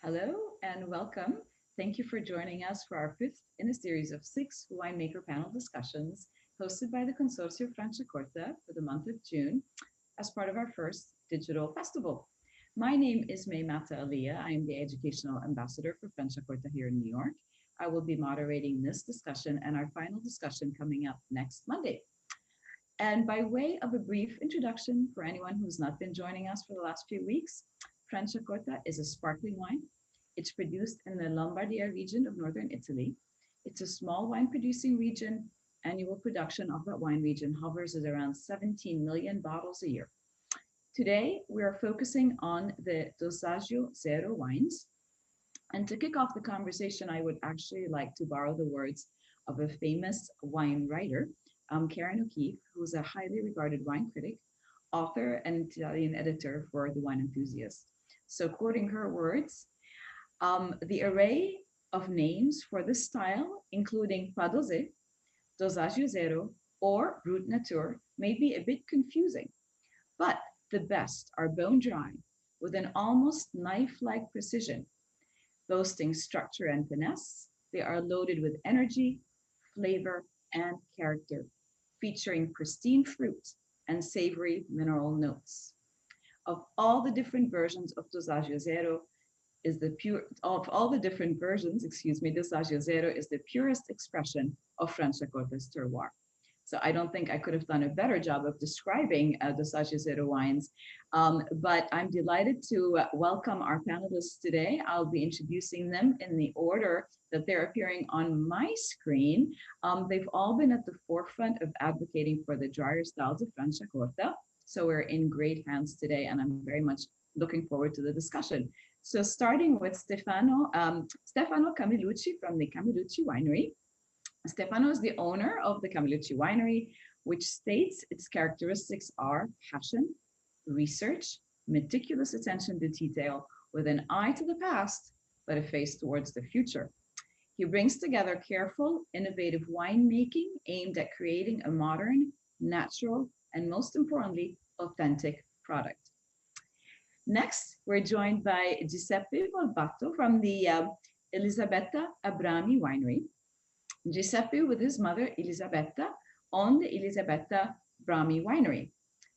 Hello and welcome. Thank you for joining us for our fifth in a series of six winemaker panel discussions hosted by the Consorzio of Franciacorta for the month of June as part of our first digital festival. My name is Mata Aliyah. I am the educational ambassador for Franciacorta here in New York. I will be moderating this discussion and our final discussion coming up next Monday. And by way of a brief introduction for anyone who's not been joining us for the last few weeks, Franciacorta is a sparkling wine. It's produced in the Lombardia region of northern Italy. It's a small wine producing region. Annual production of that wine region hovers at around 17 million bottles a year. Today, we are focusing on the Dosaggio Zero wines. And to kick off the conversation, I would actually like to borrow the words of a famous wine writer, Karen O'Keefe, who's a highly regarded wine critic, author, and Italian editor for The Wine Enthusiast. So quoting her words, the array of names for this style, including Padose, Dosaggio Zero, or Brut Nature, may be a bit confusing, but the best are bone dry, with an almost knife-like precision. Boasting structure and finesse, they are loaded with energy, flavor, and character, featuring pristine fruit and savory mineral notes. Of all the different versions of Dosaggio Zero, Dosaggio Zero is the purest expression of Franciacorta's terroir. So I don't think I could have done a better job of describing Dosaggio Zero wines, but I'm delighted to welcome our panelists today. I'll be introducing them in the order that they're appearing on my screen. They've all been at the forefront of advocating for the drier styles of Franciacorta. So we're in great hands today, and I'm very much looking forward to the discussion. So starting with Stefano Camilucci from the Camilucci Winery. Stefano is the owner of the Camilucci Winery, which states its characteristics are passion, research, meticulous attention to detail, with an eye to the past, but a face towards the future. He brings together careful, innovative winemaking aimed at creating a modern, natural, and most importantly, authentic product. Next, we're joined by Giuseppe Volpato from the ELISABETTA ABRAMI Winery. Giuseppe, with his mother, Elisabetta, owned the ELISABETTA ABRAMI Winery.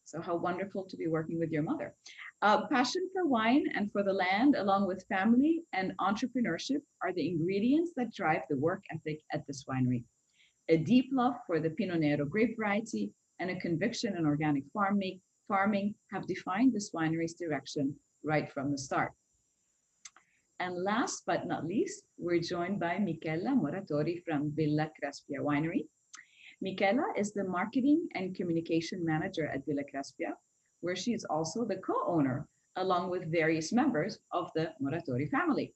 So how wonderful to be working with your mother. Passion for wine and for the land, along with family and entrepreneurship, are the ingredients that drive the work ethic at this winery. A deep love for the Pinot Nero grape variety and a conviction in organic farming have defined this winery's direction right from the start. And last but not least, we're joined by Michela Muratori from Villa CRESPIA Winery. Michela is the marketing and communication manager at Villa CRESPIA, where she is also the co-owner, along with various members of the Muratori family.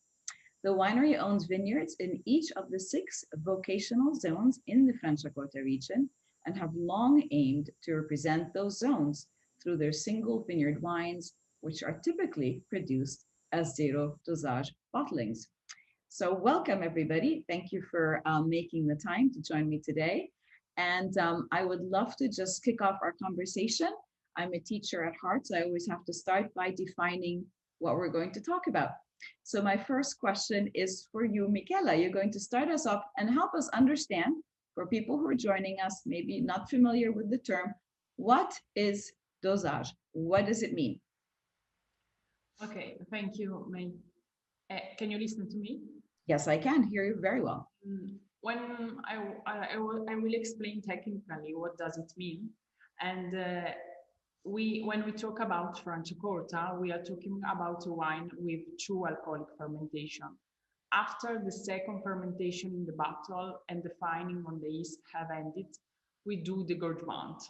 The winery owns vineyards in each of the 6 vocational zones in the Franciacorta region and have long aimed to represent those zones through their single vineyard wines, which are typically produced as zero dosage bottlings. So welcome everybody. Thank you for making the time to join me today. And I would love to just kick off our conversation. I'm a teacher at heart, so I always have to start by defining what we're going to talk about. So my first question is for you, Michela. You're going to start us off and help us understand, for people who are joining us, maybe not familiar with the term, what is dosage? What does it mean? Okay, thank you, May. Can you listen to me? Yes, I can hear you very well. When I will explain technically what does it mean. And when we talk about Franciacorta, we are talking about a wine with 2 alcoholic fermentation. After the second fermentation in the bottle and the fining on the yeast have ended, we do the gorgement.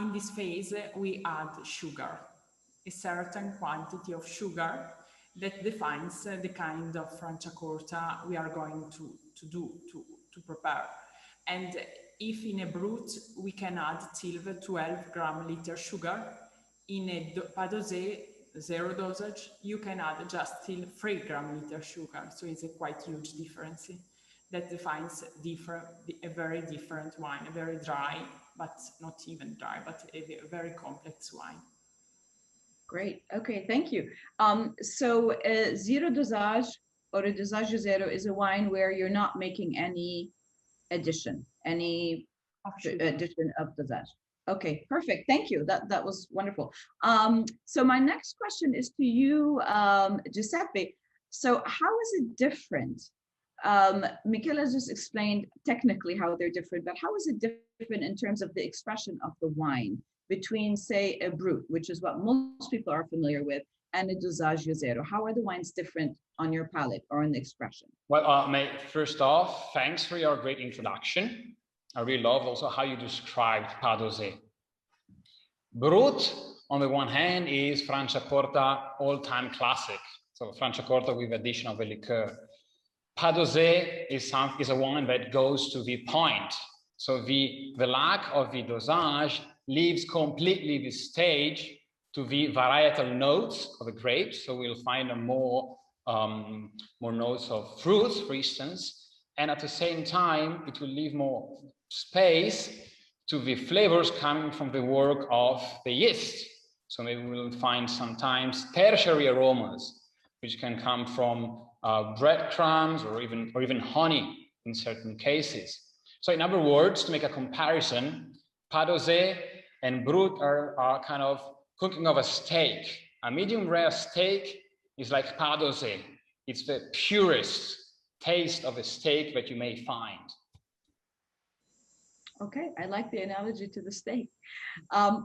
In this phase, we add sugar, a certain quantity of sugar that defines the kind of Franciacorta we are going to prepare. And if in a brut we can add till 12 gram liter sugar, in a Padose zero dosage you can add just till 3 gram liter sugar. So it's a quite huge difference that defines a very different wine, a very dry, but not even dry, but a very complex wine. Great. Okay, thank you. So zero dosage or a Dosaggio Zero is a wine where you're not making any addition, any addition of dosage. Okay, perfect. Thank you. That was wonderful. So my next question is to you, Giuseppe. So how is it different? Michela just explained technically how they're different, but how is it different in terms of the expression of the wine between, say, a Brut, which is what most people are familiar with, and a Dosaggio Zero? How are the wines different on your palate or on the expression? Well, mate, first off, thanks for your great introduction. I really loved also how you described Padosé. Brut, on the one hand, is Franciacorta all-time classic. So Franciacorta with addition of a liqueur. Padosé is a wine that goes to the point. So the lack of the dosage leaves completely the stage to the varietal notes of the grapes. So we'll find more notes of fruits, for instance, and at the same time, it will leave more space to the flavors coming from the work of the yeast. So maybe we'll find sometimes tertiary aromas, which can come from breadcrumbs or even honey in certain cases. So in other words, to make a comparison, Padosé and Brut are kind of cooking of a steak. A medium rare steak is like Padosé. It's the purest taste of a steak that you may find. Okay, I like the analogy to the steak.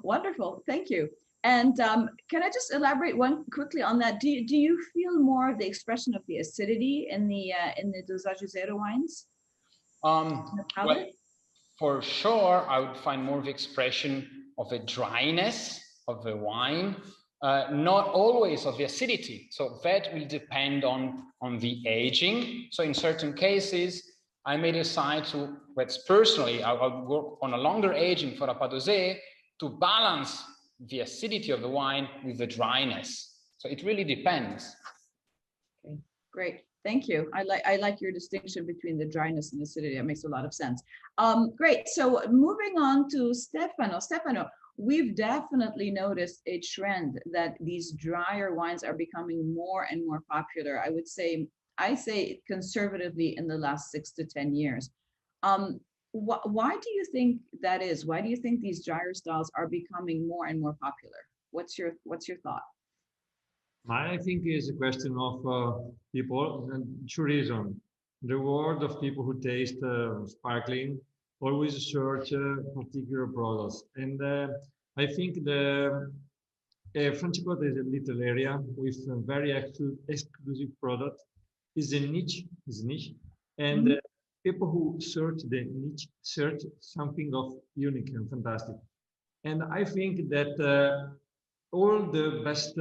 Wonderful, thank you. And can I just elaborate one quickly on that? Do you feel more of the expression of the acidity in the Dosaggio Zero wines? Well, for sure, I would find more of the expression of the dryness of the wine, not always of the acidity. So that will depend on the aging. So in certain cases, I may decide to, that's personally, I'll work on a longer aging for a Padosé to balance the acidity of the wine with the dryness. So it really depends. Okay, great. Thank you. I like your distinction between the dryness and acidity. That makes a lot of sense. Great. So moving on to Stefano. Stefano, we've definitely noticed a trend that these drier wines are becoming more and more popular. I say conservatively in the last 6 to 10 years. Why do you think that is? Why do you think these drier styles are becoming more and more popular? What's your thought? I think it's a question of people and two reasons. The word of people who taste sparkling always search particular products. And I think the Franciacorta is a little area with a very exclusive product. It's a niche, and people who search the niche search something of unique and fantastic. And I think that all the best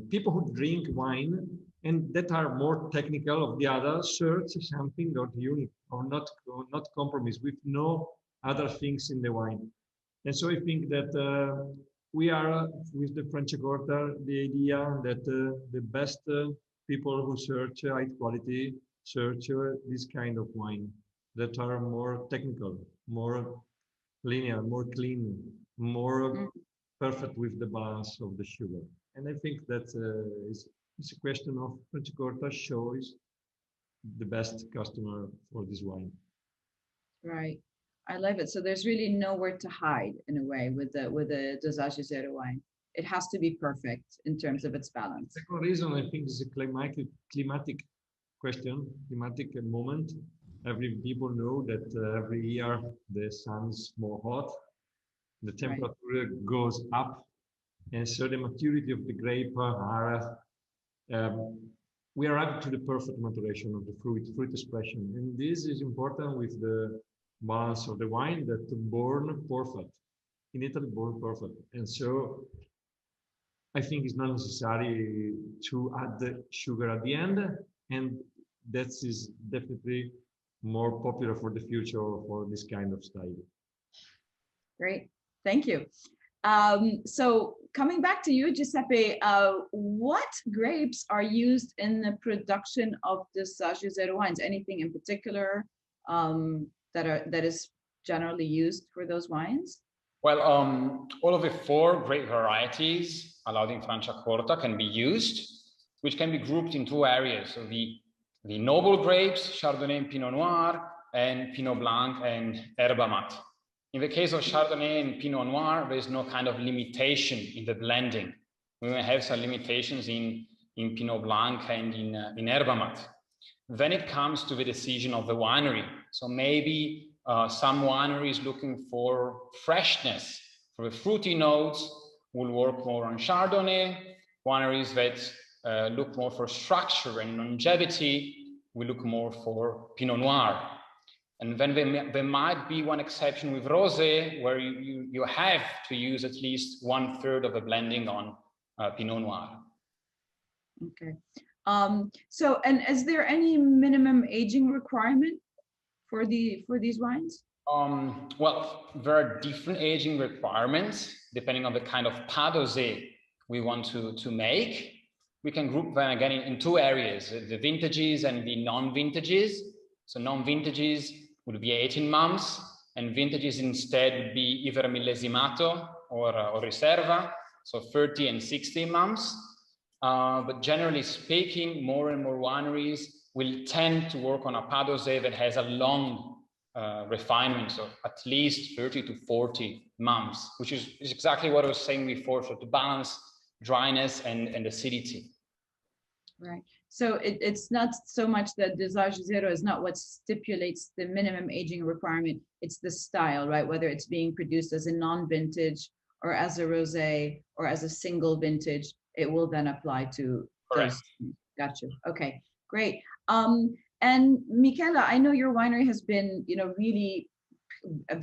people who drink wine and that are more technical of the other search something not unique or not compromise with no other things in the wine. And so I think that we are with the Franciacorta the idea that the best people who search high quality search this kind of wine that are more technical, more linear, more clean, more perfect with the balance of the sugar. And I think that it's a question of Franciacorta shows the best customer for this wine. Right. I love it. So there's really nowhere to hide in a way with the Dosaggio Zero wine. It has to be perfect in terms of its balance. The second reason I think is a climatic question, climatic moment. Every people know that every year the sun is more hot, the temperature goes up, and so the maturity of the grape are we arrive to the perfect maturation of the fruit expression, and this is important with the balance of the wine that born perfect in Italy, born perfect, and so I think it's not necessary to add the sugar at the end, and that is definitely more popular for the future for this kind of style. Great, thank you. So coming back to you, Giuseppe, what grapes are used in the production of the Dosaggio Zero wines? Anything in particular that is generally used for those wines? Well, all of the 4 grape varieties allowed in Franciacorta can be used, which can be grouped in 2 areas. So the noble grapes, Chardonnay and Pinot Noir, and Pinot Blanc and Herba Mate. In the case of Chardonnay and Pinot Noir, there is no kind of limitation in the blending. We may have some limitations in Pinot Blanc and in Herba Mate. Then it comes to the decision of the winery. So maybe some wineries looking for freshness, for the fruity notes, will work more on Chardonnay. Wineries that look more for structure and longevity will look more for Pinot Noir. And then there might be one exception with Rosé, where you have to use at least 1/3 of the blending on Pinot Noir. Okay. So, and is there any minimum aging requirement for these wines? Well, there are different aging requirements depending on the kind of Pas d'Osé we want to make. We can group them again in 2 areas, the vintages and the non-vintages. So non-vintages would be 18 months, and vintages instead would be either millesimato or riserva, so 30 and 60 months. But generally speaking, more and more wineries will tend to work on a Pas d'Osé that has a long refinement, so at least 30 to 40 months, which is exactly what I was saying before, so to balance dryness and acidity. Right. So it's not so much that Dossagio Zero is not what stipulates the minimum aging requirement, it's the style, right? Whether it's being produced as a non-vintage or as a rosé or as a single vintage, it will then apply to Correct. those. Gotcha. Okay, great. And Michela, I know your winery has been, really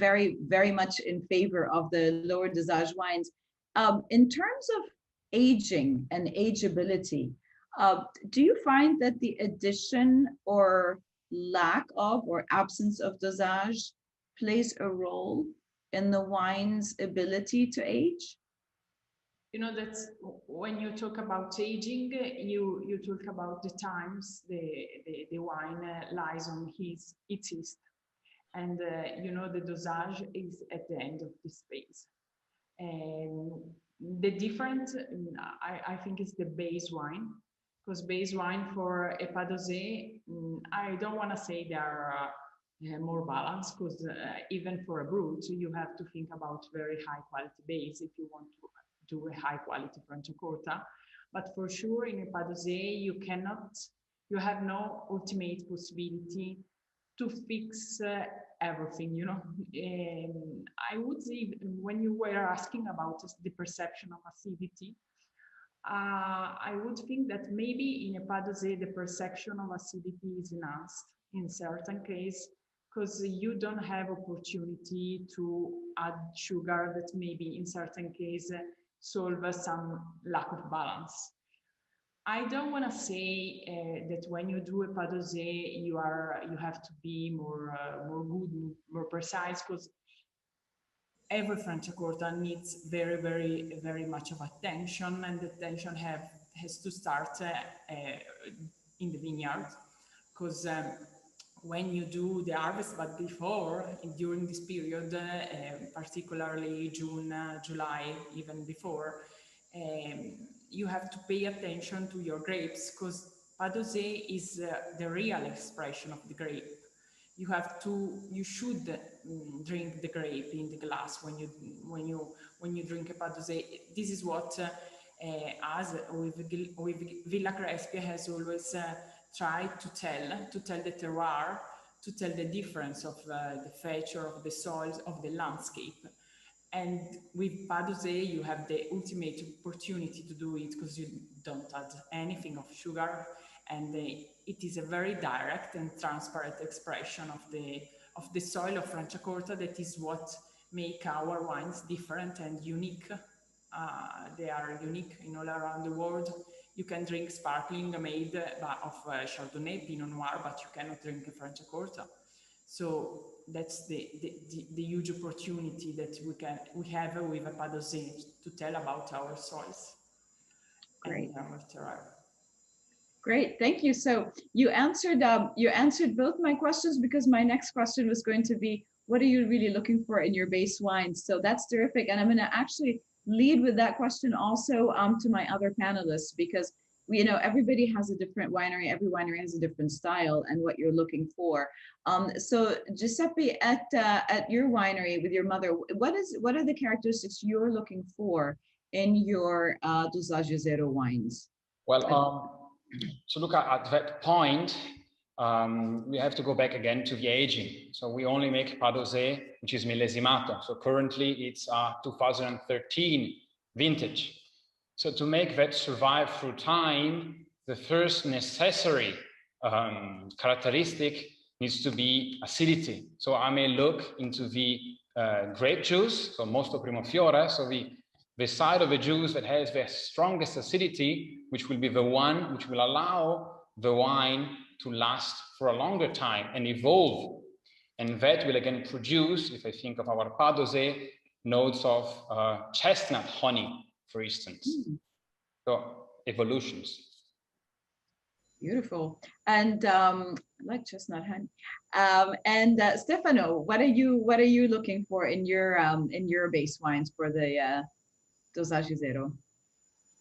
very, very much in favor of the lower dosage wines. In terms of aging and ageability, do you find that the addition or lack of or absence of dosage plays a role in the wine's ability to age? That's when you talk about aging, you talk about the times the wine lies on its yeast, and the dosage is at the end of this phase. And the difference, I think, is the base wine, because base wine for a Pas d'Osé, I don't want to say they are more balanced, because even for a brut, you have to think about very high quality base if you want to do a high quality Franciacorta. But for sure, in a Pas d'Osé, you have no ultimate possibility to fix everything, I would say, when you were asking about the perception of acidity, I would think that maybe in a Pas d'Osé, the perception of acidity is enhanced in certain cases, because you don't have opportunity to add sugar that maybe in certain cases solve some lack of balance. I don't want to say that when you do a Pas d'Osé, you have to be more good, more precise, because every Franciacorta needs very, very, very much of attention, and the attention has to start in the vineyard, because when you do the harvest, but before, during this period, particularly June, July, even before, you have to pay attention to your grapes, because Pas d'Osé is the real expression of the grape. You should drink the grape in the glass when you drink a Pas d'Osé. This is what us with Villa CRESPIA has always tried to tell the terroir, to tell the difference of the feature of the soils, of the landscape. And with Pas d'Osé, you have the ultimate opportunity to do it, because you don't add anything of sugar, and it is a very direct and transparent expression of the soil of Franciacorta. That is what make our wines different and unique. They are unique in all around the world. You can drink sparkling made of Chardonnay, Pinot Noir, but you cannot drink a Franciacorta. So that's the huge opportunity that we have with a Pas d'Osé to tell about our soils. Great. And our terroir. Great, thank you. So you answered both my questions, because my next question was going to be, what are you really looking for in your base wines? So that's terrific, and I'm going to actually lead with that question also to my other panelists, because everybody has a different winery, every winery has a different style and what you're looking for. So Giuseppe, at your winery with your mother, what are the characteristics you're looking for in your Dosaggio Zero wines? Well, so look at that point, we have to go back again to the aging. So we only make Padosé, which is millesimato. So currently it's a 2013 vintage. So to make that survive through time, the first necessary characteristic needs to be acidity. So I may look into the grape juice, so Mosto Primo Fiore, so the side of the juice that has the strongest acidity, which will be the one which will allow the wine to last for a longer time and evolve. And that will again produce, if I think of our Padosé, notes of chestnut honey, for instance. So evolutions. Beautiful. And I like chestnut honey. Stefano, what are you looking for in your base wines for the Dosaggio Zero?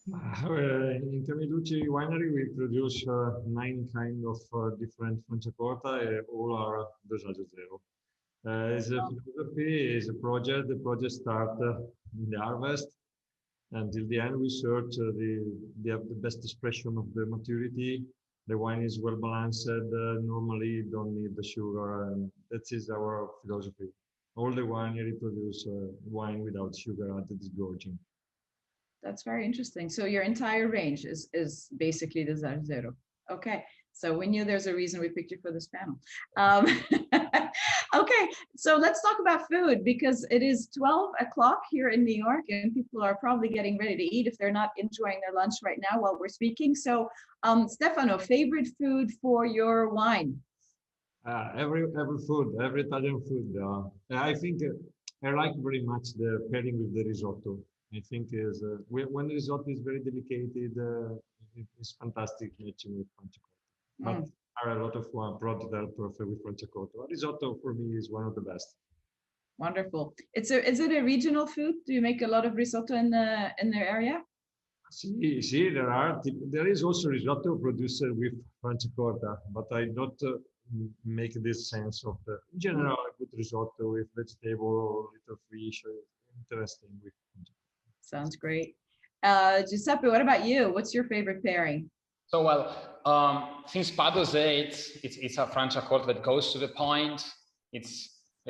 In Camilucci winery, we produce 9 kind of different Franciacorta, all are Dosaggio Zero. It's a philosophy, it's a project. The project starts in the harvest. Until the end, we search the best expression of the maturity. The wine is well balanced. Normally, don't need the sugar, and that is our philosophy. All the winery produce wine without sugar added disgorging. That's very interesting. So your entire range is basically the Dosaggio Zero. Okay, so we knew there's a reason we picked you for this panel. Okay, so let's talk about food, because it is 12 o'clock here in New York and people are probably getting ready to eat if they're not enjoying their lunch right now while we're speaking. So Stefano, favorite food for your wine? Every food, every Italian food. I think I like very much the pairing with the risotto. I think is when the risotto is very delicate, it's fantastic matching with Franciacorta. But there are a lot of products that are perfect with Franciacorta. Risotto for me is one of the best. Wonderful. Is it a regional food? Do you make a lot of risotto in their area? See, there is also risotto produced with Franciacorta, but I don't make this sense of the in general a good risotto with vegetable or little fish. Interesting with Franciacorta. Sounds great. Giuseppe, what about you? What's your favorite pairing? So, well, since Padosé, it's a Franciacorta that goes to the point. It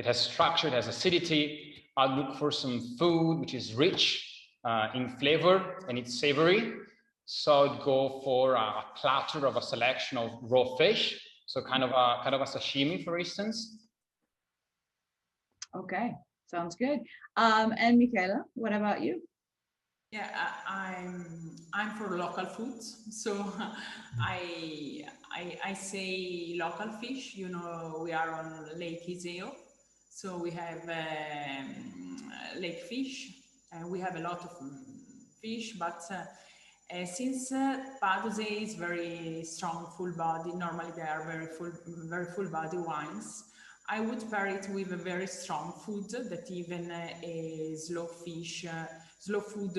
has structure, it has acidity. I look for some food which is rich in flavor and it's savory. So I'd go for a platter of a selection of raw fish. So kind of a sashimi, for instance. Okay, sounds good. And Michela, what about you? Yeah, I'm for local foods, so I say local fish. You know, we are on Lake Iseo, so we have lake fish, and we have a lot of fish. But since Padosé is very strong, full body, normally they are very full body wines. I would pair it with a very strong food that even a slow food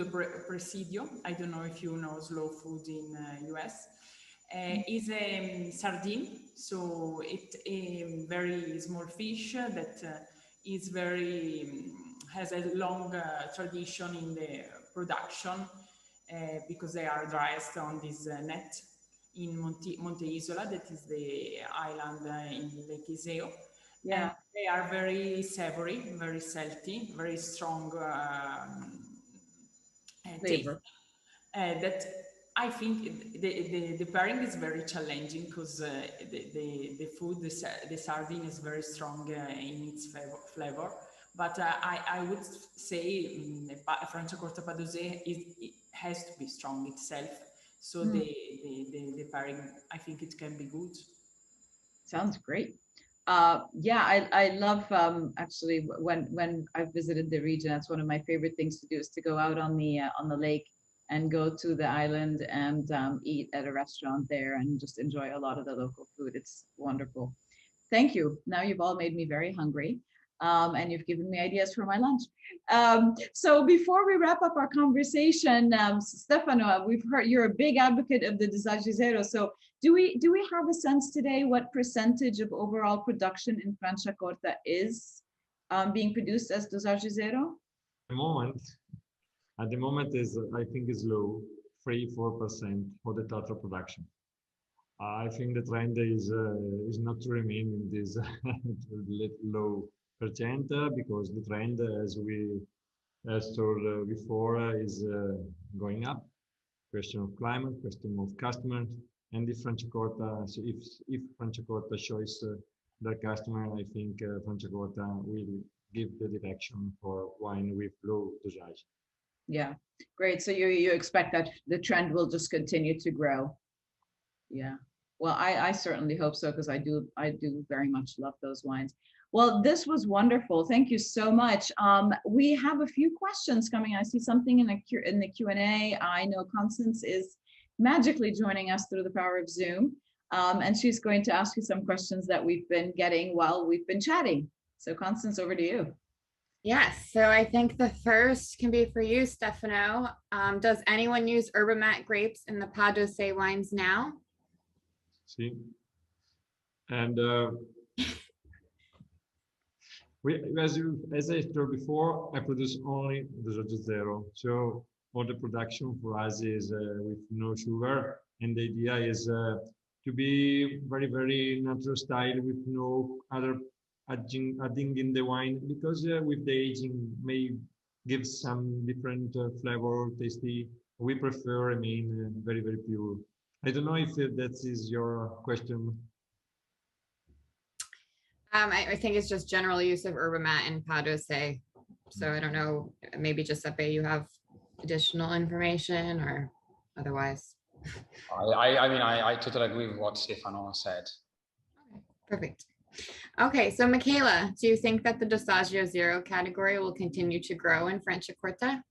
presidio. I don't know if you know slow food in US. Is a sardine, so it's a very small fish that is has a long tradition in the production because they are driest on this net in Monte Isola, that is the island in Lake Iseo. Yeah. And they are very savory, very salty, very strong flavor. That I think the pairing is very challenging because the food, the sardine is very strong in its flavor. But I would say Franciacorta Padosé it has to be strong itself. So the pairing, I think it can be good. Sounds great. Yeah, I love actually when I've visited the region, that's one of my favorite things to do is to go out on the lake and go to the island and eat at a restaurant there and just enjoy a lot of the local food. It's wonderful. Thank you. Now you've all made me very hungry. And you've given me ideas for my lunch. So before we wrap up our conversation, Stefano, we've heard you're a big advocate of the Dosaggio Zero. So do we have a sense today what percentage of overall production in Franciacorta is being produced as Dosaggio Zero? At the moment is I think is low, 3-4% for the total production. I think the trend is not to remain in this low percent because the trend, as we told before, is going up. Question of climate, question of customers, and if Franciacorta, so if Franciacorta shows their customer, I think Franciacorta will give the direction for wine with low dosage. Yeah, great. So you expect that the trend will just continue to grow. Yeah. Well, I certainly hope so, because I do very much love those wines. Well, this was wonderful. Thank you so much. We have a few questions coming. I see something in the Q&A. I know Constance is magically joining us through the power of Zoom, and she's going to ask you some questions that we've been getting while we've been chatting. So Constance, over to you. Yes, so I think the first can be for you, Stefano. Does anyone use yerba mate grapes in the Padose wines now? See, and as I told before, I produce only Dosaggio Zero. So all the production for us is with no sugar, and the idea is to be very, very natural style with no other adding in the wine, because with the aging may give some different flavor, tasty. We prefer remain very, very pure. I don't know if that is your question. I think it's just general use of yerba mate in Padose. So I don't know, maybe Giuseppe, you have additional information or otherwise? I mean, I totally agree with what Stefano said. Okay, perfect. Okay, so Michela, do you think that the Dosaggio Zero category will continue to grow in Franciacorta?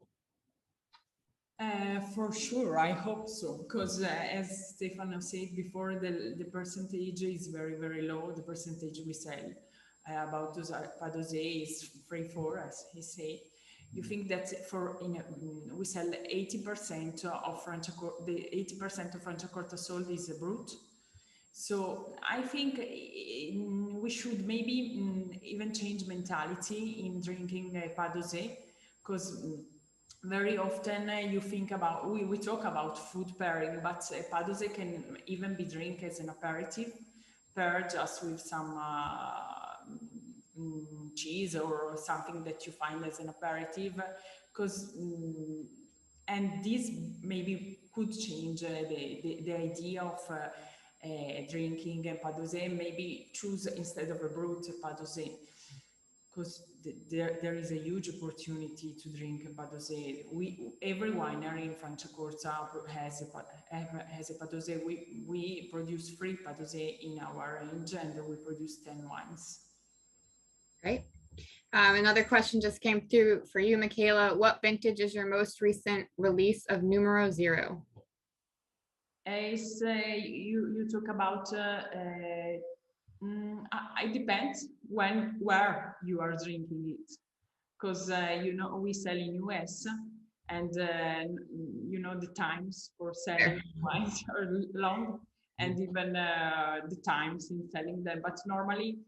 For sure, I hope so, because as Stefano said before, the percentage is very, very low. The percentage we sell about Padose is 3-4, as he said. You think that we sell 80% of Franciacorta, the 80% of Franciacorta sold is a brut. So I think we should maybe even change mentality in drinking Padose, because very often you think about, we talk about food pairing, but Padose can even be drink as an aperitif, paired just with some cheese or something that you find as an aperitif, because and this maybe could change the idea of drinking Padose, maybe choose instead of a brut Padose, because there is a huge opportunity to drink Padose. Every winery in Franciacorta has a Padose. We produce 3 Padose in our range, and we produce 10 wines. Great. Another question just came through for you, Michela. What vintage is your most recent release of Numero Zero? As you talk about, it depends where you are drinking it, because you know, we sell in US, and you know, the times for selling wines are long, and even the times in selling them. But normally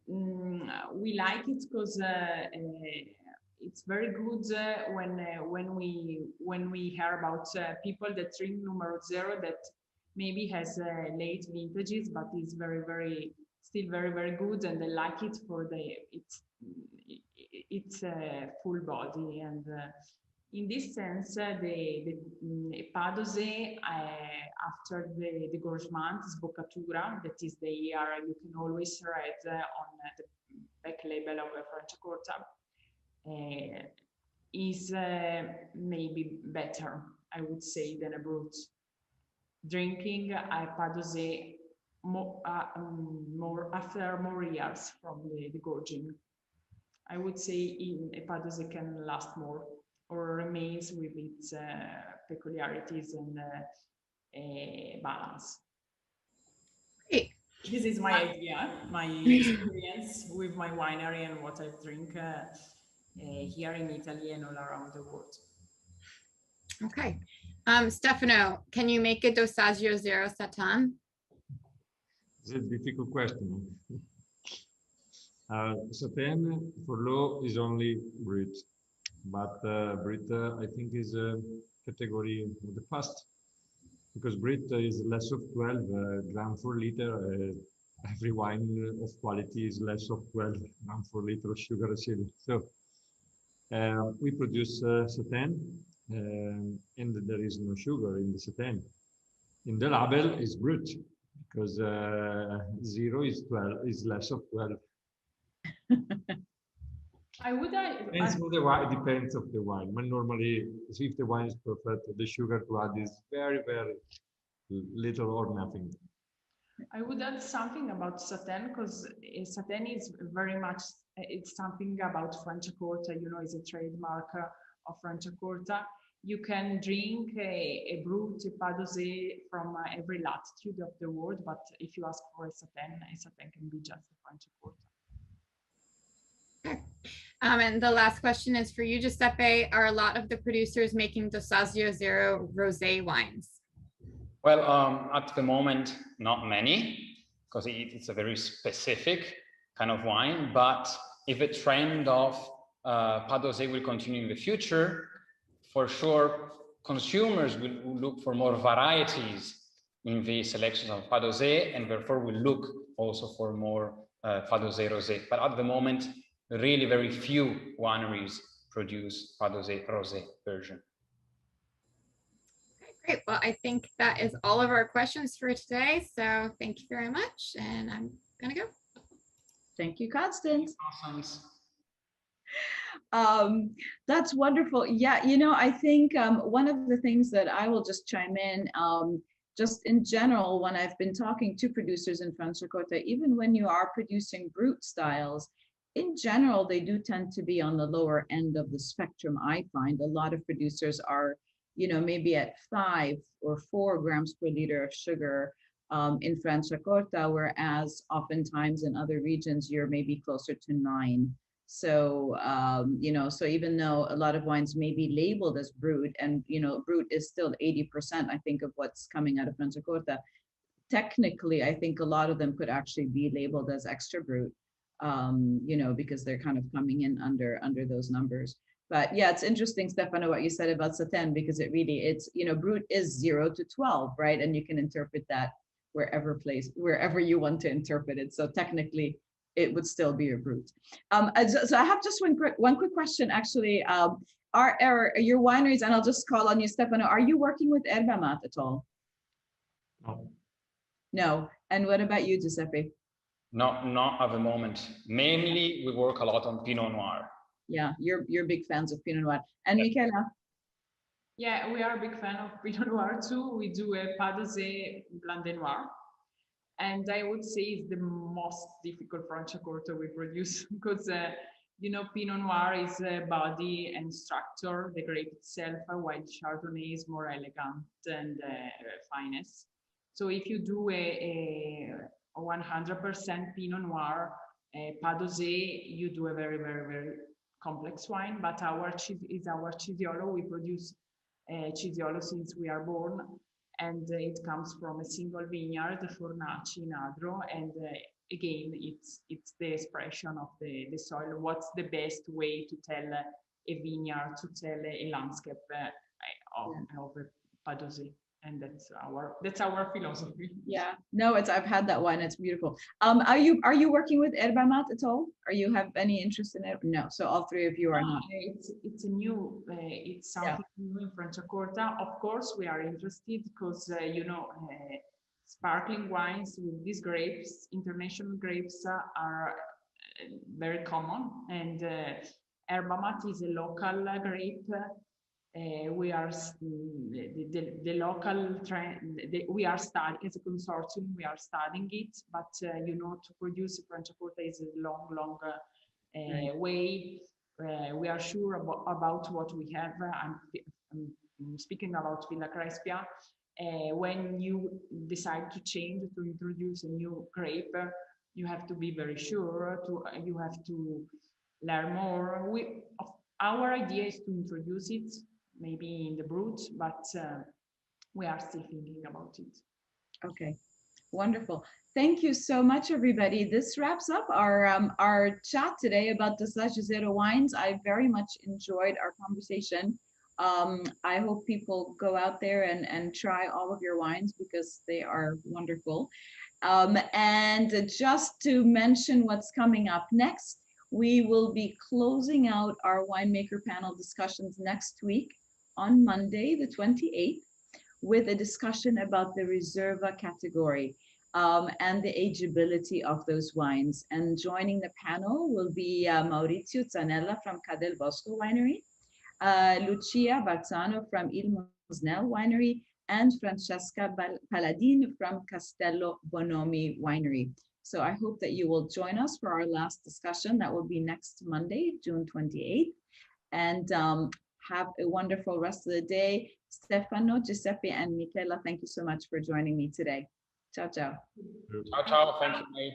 we like it because it's very good when we hear about people that drink Numero Zero that maybe has late vintages, but is still very good, and they like it for its full body. And in this sense, the Padose, after the Gorgement, Sboccatura, that is the year you can always read on the back label of Franciacorta, is maybe better, I would say, than a brut. Drinking a Padose after more years from the gorging. I would say a Padose can last more. or remains with its peculiarities and balance. Great. This is my idea, my experience with my winery and what I drink here in Italy and all around the world. Okay. Stefano, can you make a Dosaggio Zero Satan? It's a difficult question. Satin for law is only Brit, but Brit I think is a category of the past, because Brit is less of 12 gram per liter. Every wine of quality is less of 12 gram per liter of sugar acidity. So we produce Satin, and there is no sugar in the Satin. In the label is Brut, because 0 is 12, is less of 12. Depends on the wine, depends of the wine. But normally, if the wine is perfect, the sugar to add is very, very little or nothing. I would add something about Satin, because Satin is very much, it's something about Franciacorta, you know, it's a trademark of Franciacorta. You can drink a Brut, a Pas d'Oser from every latitude of the world, but if you ask for a Satin can be just a Franciacorta. Okay. And the last question is for you, Giuseppe. Are a lot of the producers making Dosaggio Zero rosé wines? Well, at the moment, not many, because it's a very specific kind of wine. But if a trend of Pas d'Oser will continue in the future, for sure, consumers will look for more varieties in the selections of Pas d'Oser, and therefore will look also for more Pas d'Oser rosé. But at the moment, really very few wineries produce Pas d'Oser rosé version. Okay, great. Well, I think that is all of our questions for today. So thank you very much. And I'm going to go. Thank you, Constance. Awesome. That's wonderful. Yeah, you know, I think one of the things that I will just chime in, just in general, when I've been talking to producers in Franciacorta, even when you are producing Brut styles, in general, they do tend to be on the lower end of the spectrum. I find a lot of producers are, you know, maybe at 5 or 4 grams per liter of sugar in Franciacorta, whereas oftentimes in other regions, you're maybe closer to 9. So, you know, so even though a lot of wines may be labeled as Brut, and, you know, Brut is still 80%, I think, of what's coming out of Franciacorta, technically, I think a lot of them could actually be labeled as extra Brut, you know, because they're kind of coming in under those numbers. But yeah, it's interesting, Stefano, what you said about Satin, because it really, it's, you know, Brut is 0 to 12, right? And you can interpret that wherever you want to interpret it. So technically, it would still be a Brut. So I have just one quick question, actually. Are your wineries, and I'll just call on you, Stefano, are you working with Erba Mate at all? No. No. And what about you, Giuseppe? Not at the moment. Mainly, we work a lot on Pinot Noir. Yeah, you're big fans of Pinot Noir. And Michela? Yeah, we are a big fan of Pinot Noir too. We do a Pas d'Oser Blanc de Noir. And I would say it's the most difficult Franciacorta we produce because, you know, Pinot Noir is body and structure, the grape itself, while Chardonnay is more elegant and finesse. So if you do a 100% Pinot Noir, Pas d'Oser, you do a very, very, very complex wine. But our Cisiolo. We produce Cisiolo since we are born. And it comes from a single vineyard, Fornaci in Adro, and again, it's the expression of the soil. What's the best way to tell a vineyard, to tell a landscape of a Pas d'Oser? And that's our philosophy. Yeah, no, I've had that one. It's beautiful. Are you working with Erba Mate at all? Or you have any interest in it? No. So all three of you are not. It's a new. It's something new in Franciacorta. Of course, we are interested because you know, sparkling wines with these grapes, international grapes, are very common. And Erba Mate is a local grape. We are the local trend. We are studying as a consortium. We are studying it, but you know, to produce a Franciacorta is a long way. we are sure about what we have. I'm speaking about Villa Crespia. When you decide to change, to introduce a new grape, you have to be very sure. You have to learn more. Our idea is to introduce it, maybe in the Brut, but we are still thinking about it. Okay, wonderful. Thank you so much, everybody. This wraps up our chat today about Dossagio Zero wines. I very much enjoyed our conversation. I hope people go out there and try all of your wines because they are wonderful. And just to mention what's coming up next, we will be closing out our winemaker panel discussions next week on Monday, the 28th, with a discussion about the Reserva category and the ageability of those wines. And joining the panel will be Maurizio Zanella from Ca del Bosco Winery, Lucia Barzano from Il Musnel Winery, and Francesca Paladin from Castello Bonomi Winery. So I hope that you will join us for our last discussion. That will be next Monday, June 28th. And have a wonderful rest of the day. Stefano, Giuseppe, and Michela, thank you so much for joining me today. Ciao, ciao. Ciao, ciao. Thank you, May.